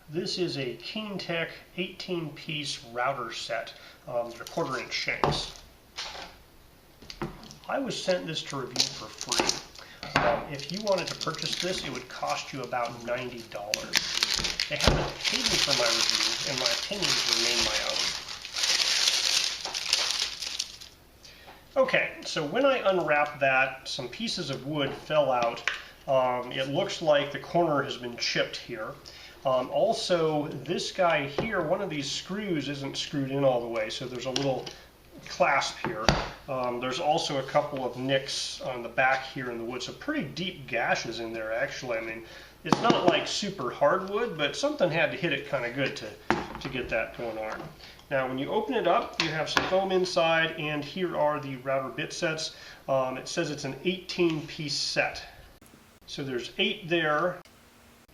This is a KEENTECH 18-piece router set. They're 1/4-inch shanks. I was sent this to review for free. If you wanted to purchase this, it would cost you about $90. They haven't paid me for my review, and my opinions remain my own. Okay, so when I unwrapped that, some pieces of wood fell out. It looks like the corner has been chipped here. Also, this guy here, one of these screws isn't screwed in all the way, so there's a little clasp here. There's also a couple of nicks on the back here in the wood, so pretty deep gashes in there actually. I mean, it's not like super hardwood, but something had to hit it kind of good to get that going on. Now when you open it up, you have some foam inside, and here are the router bit sets. It says it's an 18-piece set. So there's 8 there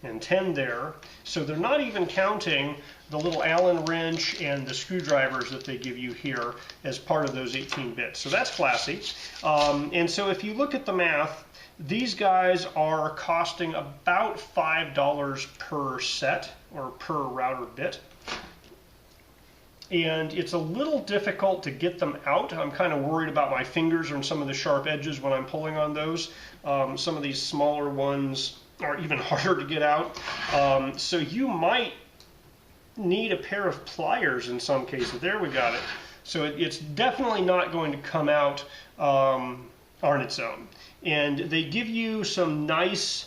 and 10 there. So they're not even counting the little Allen wrench and the screwdrivers that they give you here as part of those 18 bits. So that's classy. And so if you look at the math, these guys are costing about $5 per set or per router bit. And it's a little difficult to get them out. I'm kind of worried about my fingers and some of the sharp edges when I'm pulling on those. Some of these smaller ones are even harder to get out. So you might need a pair of pliers in some cases. There, we got it. So it's definitely not going to come out on its own. And they give you some nice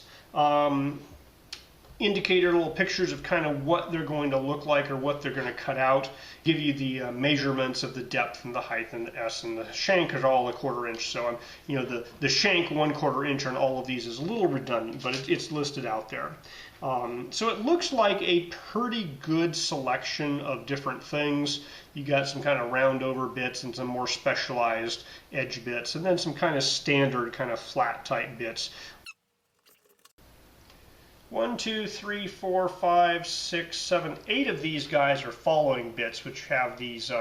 indicator little pictures of kind of what they're going to look like or what they're going to cut out. Give you the measurements of the depth and the height and the S, and the shank is all a 1/4 inch. So the shank 1/4 inch on all of these is a little redundant, but it's listed out there. So it looks like a pretty good selection of different things. You got some kind of roundover bits and some more specialized edge bits, and then some kind of standard kind of flat type bits. 1, 2, 3, 4, 5, 6, 7, 8 of these guys are following bits, which have these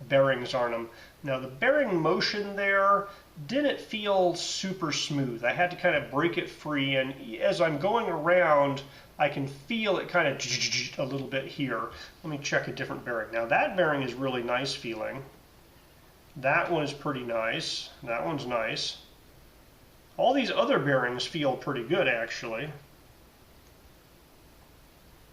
bearings on them. Now the bearing motion there didn't feel super smooth. I had to kind of break it free, and as I'm going around, I can feel it kind of a little bit here. Let me check a different bearing. Now that bearing is really nice feeling. That one is pretty nice. That one's nice. All these other bearings feel pretty good actually.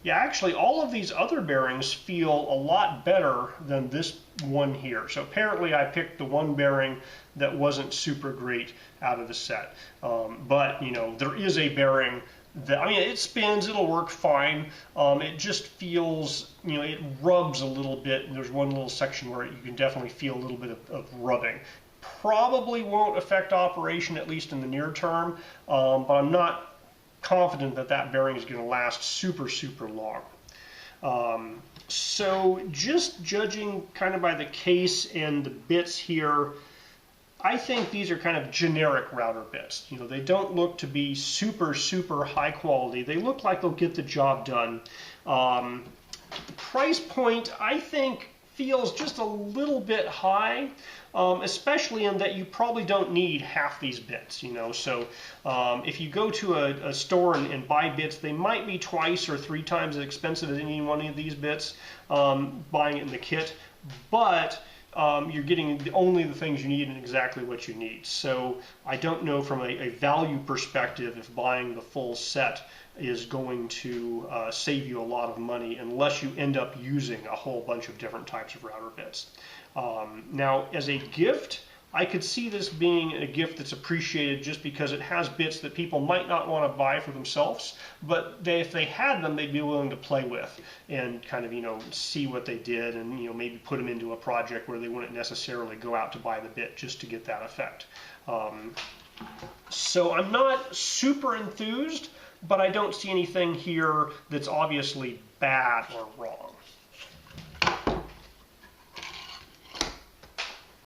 Yeah, actually, all of these other bearings feel a lot better than this one here. So apparently I picked the one bearing that wasn't super great out of the set. But, there is a bearing that, it spins, it'll work fine. It just feels, it rubs a little bit. There's one little section where you can definitely feel a little bit of rubbing. Probably won't affect operation, at least in the near term, but I'm not confident that that bearing is going to last super long. So just judging kind of by the case and the bits here, I think these are kind of generic router bits. They don't look to be super high quality. They look like they'll get the job done. The price point, I think, feels just a little bit high, especially in that you probably don't need half these bits, So if you go to a store and buy bits, they might be 2 or 3 times as expensive as any one of these bits, buying it in the kit, but you're getting only the things you need and exactly what you need. So I don't know from a value perspective if buying the full set is going to save you a lot of money unless you end up using a whole bunch of different types of router bits. Now, as a gift, I could see this being a gift that's appreciated just because it has bits that people might not want to buy for themselves, but if they had them, they'd be willing to play with and kind of, see what they did and, maybe put them into a project where they wouldn't necessarily go out to buy the bit just to get that effect. So I'm not super enthused, but I don't see anything here that's obviously bad or wrong.